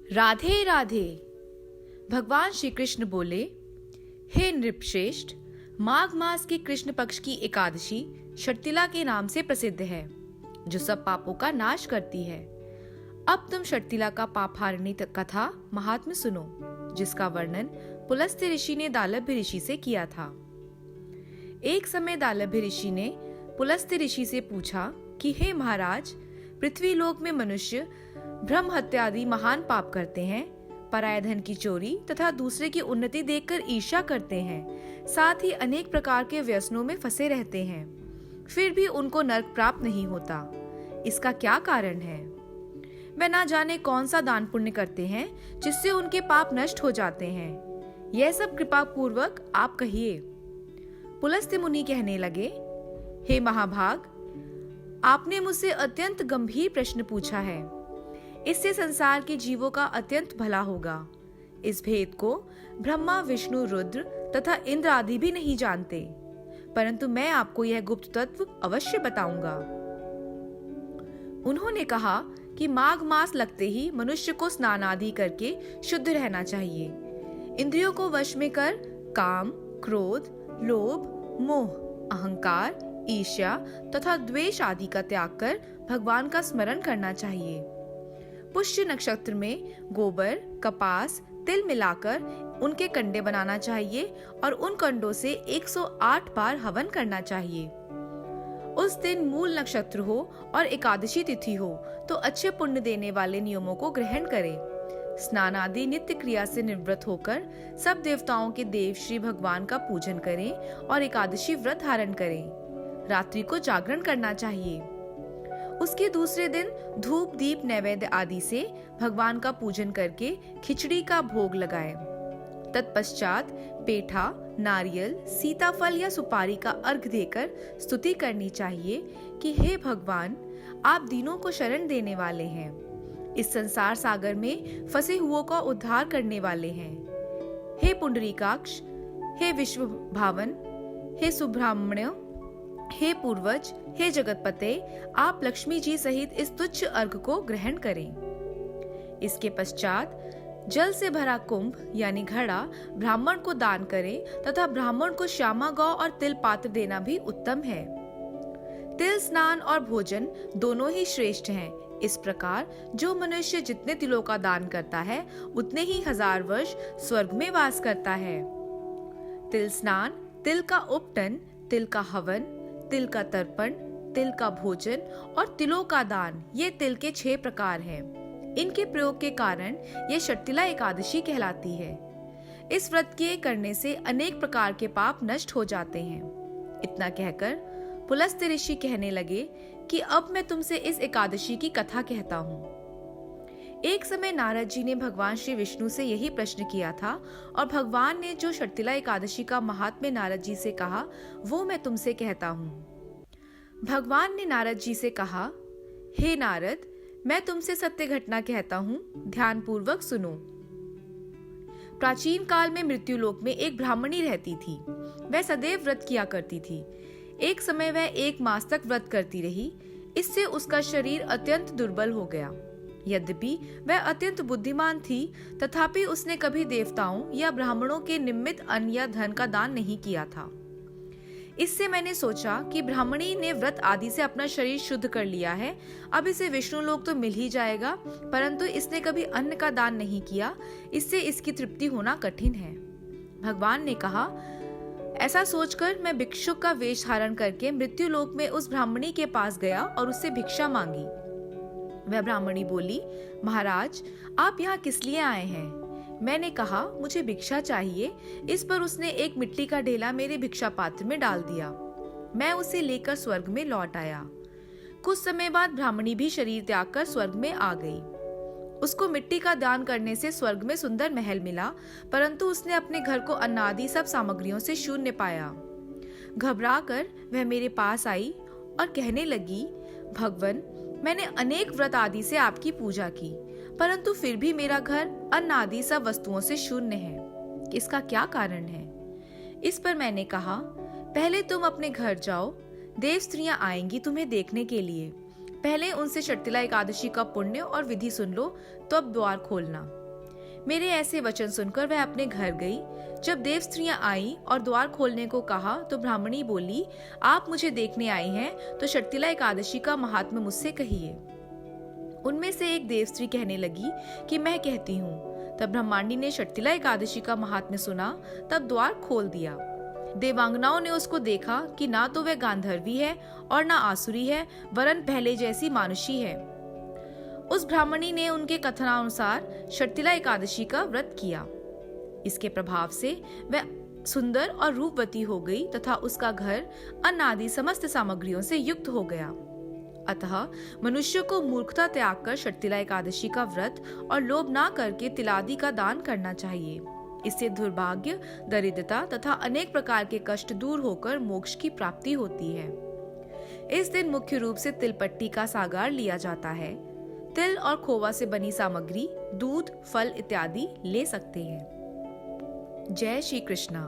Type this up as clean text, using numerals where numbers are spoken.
राधे राधे। भगवान श्री कृष्ण बोले, हे नृपश्रेष्ठ, माघ मास की कृष्ण पक्ष की एकादशी षटतिला के नाम से प्रसिद्ध है, जो सब पापों का नाश करती है। अब तुम षटतिला का पापहारिणी कथा महात्म्य सुनो, जिसका वर्णन पुलस्त्य ऋषि ने दालभ्य ऋषि से किया था। एक समय दालभ्य ऋषि ने पुलस्त्य ऋषि से पूछा कि हे महाराज, पृथ्वी लोक में मनुष्य ब्रह्म हत्या आदि महान पाप करते हैं, पराय धन की चोरी तथा दूसरे की उन्नति देखकर ईर्ष्या करते हैं, साथ ही अनेक प्रकार के व्यसनों में फंसे रहते हैं, फिर भी उनको नरक प्राप्त नहीं होता। इसका क्या कारण है? वे ना जाने कौन सा दान पुण्य करते हैं जिससे उनके पाप नष्ट हो जाते हैं। यह सब कृपा पूर्वक आप कहिए। पुलस्त्य मुनि कहने लगे, हे महाभाग, आपने मुझसे अत्यंत गंभीर प्रश्न पूछा है। इससे संसार के जीवों का अत्यंत भला होगा। इस भेद को ब्रह्मा, विष्णु, रुद्र तथा इंद्र आदि भी नहीं जानते, परंतु मैं आपको यह गुप्त तत्व अवश्य बताऊंगा। उन्होंने कहा कि माघ मास लगते ही मनुष्य को स्नान आदि करके शुद्ध रहना चाहिए। इंद्रियों को वश में कर काम, क्रोध, लोभ, मोह, अहंकार, ईर्ष्या तथा द्वेष आदि का त्याग कर भगवान का स्मरण करना चाहिए। पुष्य नक्षत्र में गोबर, कपास, तिल मिलाकर उनके कंडे बनाना चाहिए और उन कंडों से 108 बार हवन करना चाहिए। उस दिन मूल नक्षत्र हो और एकादशी तिथि हो तो अच्छे पुण्य देने वाले नियमों को ग्रहण करें। स्नान आदि नित्य क्रिया से निवृत्त होकर सब देवताओं के देव श्री भगवान का पूजन करें और एकादशी व्रत धारण करें। रात्रि को जागरण करना चाहिए। उसके दूसरे दिन धूप, दीप, नैवेद्य आदि से भगवान का पूजन करके खिचड़ी का भोग लगाएं। तत्पश्चात पेठा, नारियल, सीताफल या सुपारी का अर्घ देकर स्तुति करनी चाहिए कि हे भगवान, आप दीनों को शरण देने वाले हैं, इस संसार सागर में फंसे हुओं का उद्धार करने वाले हैं। हे पुंडरीकाक्ष, हे विश्व भावन, हे सुब्रह्मण्य, हे पूर्वज, हे जगतपते, आप लक्ष्मी जी सहित इस तुच्छ अर्घ को ग्रहण करें। इसके पश्चात जल से भरा कुंभ यानी घड़ा ब्राह्मण को दान करें तथा ब्राह्मण को श्यामा गौ और तिल पात्र देना भी उत्तम है। तिल स्नान और भोजन दोनों ही श्रेष्ठ हैं। इस प्रकार जो मनुष्य जितने तिलों का दान करता है उतने ही 1000 वर्ष स्वर्ग में वास करता है। तिल स्नान, तिल का उपटन, तिल का हवन, तिल का तर्पण, तिल का भोजन और तिलों का दान, ये तिल के 6 प्रकार हैं। इनके प्रयोग के कारण ये षटतिला एकादशी कहलाती है। इस व्रत के करने से अनेक प्रकार के पाप नष्ट हो जाते हैं। इतना कहकर पुलस्त्य ऋषि कहने लगे कि अब मैं तुमसे इस एकादशी की कथा कहता हूँ। एक समय नारद जी ने भगवान श्री विष्णु से यही प्रश्न किया था और भगवान ने जो षटतिला एकादशी का महात्म्य नारद जी से कहा वो मैं तुमसे कहता हूँ। भगवान ने नारद जी से कहा, हे नारद, मैं तुमसे सत्य घटना कहता हूँ, ध्यान पूर्वक सुनो। प्राचीन काल में मृत्युलोक में एक ब्राह्मणी रहती थी। वह सदैव व्रत किया करती थी। एक समय वह 1 मास तक व्रत करती रही। इससे उसका शरीर अत्यंत दुर्बल हो गया। यद्यपि वह अत्यंत बुद्धिमान थी, तथापि उसने कभी देवताओं या ब्राह्मणों के निमित्त अन्न या धन का दान नहीं किया था। इससे मैंने सोचा कि ब्राह्मणी ने व्रत आदि से अपना शरीर शुद्ध कर लिया है, अब इसे विष्णु लोक तो मिल ही जाएगा, परंतु इसने कभी अन्न का दान नहीं किया, इससे इसकी तृप्ति होना कठिन है। भगवान ने कहा, ऐसा सोचकर मैं भिक्षुक का वेश धारण करके मृत्यु लोक में उस ब्राह्मणी के पास गया और उससे भिक्षा मांगी। वह ब्राह्मणी बोली, महाराज, आप यहाँ किस लिए आए हैं? मैंने कहा, मुझे भिक्षा चाहिए। इस पर उसने एक मिट्टी का ढेला मेरे भिक्षा पात्र में डाल दिया। मैं उसे लेकर स्वर्ग में लौट आया। कुछ समय बाद ब्राह्मणी भी शरीर त्याग कर स्वर्ग में आ गई। उसको मिट्टी का दान करने से स्वर्ग में सुंदर महल मिला, परंतु उसने अपने घर को अन्न आदि सब सामग्रियों से शून्य पाया। घबराकर वह मेरे पास आई और कहने लगी, भगवन, मैंने अनेक व्रत आदि से आपकी पूजा की, परंतु फिर भी मेरा घर अन्न आदि सब वस्तुओं से शून्य है। इसका क्या कारण है? इस पर मैंने कहा, पहले तुम अपने घर जाओ, देव स्त्रियां आएंगी तुम्हें देखने के लिए। पहले उनसे शर्तिला एकादशी का पुण्य और विधि सुन लो, तो अब द्वार खोलना। मेरे ऐसे वचन सुनकर वह अपने घर गई। जब देव स्त्रियां आई और द्वार खोलने को कहा तो ब्राह्मणी बोली, आप मुझे देखने आई हैं तो शर्तिला एकादशी का महात्म्य मुझसे कहिए। उनमें से एक देव स्त्री कहने लगी कि मैं कहती हूँ। तब ब्रह्मांडी ने शर्तिला एकादशी का महात्म्य सुना, तब द्वार खोल दिया। देवांगनाओं ने उसको देखा कि ना तो वह गांधर्वी है और ना आसुरी है, वरन पहले जैसी मानुषी है। उस ब्राह्मणी ने उनके कथनानुसार शर्तिला एकादशी का व्रत किया। इसके प्रभाव से वह सुंदर और रूपवती हो गई तथा उसका घर अन्न आदि समस्त सामग्रियों से युक्त हो गया। अतः मनुष्य को मूर्खता त्याग कर शर्तिला एकादशी का व्रत और लोभ ना करके तिलादि का दान करना चाहिए। इससे दुर्भाग्य, दरिद्रता तथा अनेक प्रकार के कष्ट दूर होकर मोक्ष की प्राप्ति होती है। इस दिन मुख्य रूप से तिलपट्टी का सागार लिया जाता है। तिल और खोवा से बनी सामग्री, दूध, फल इत्यादि ले सकते हैं। जय श्री कृष्णा।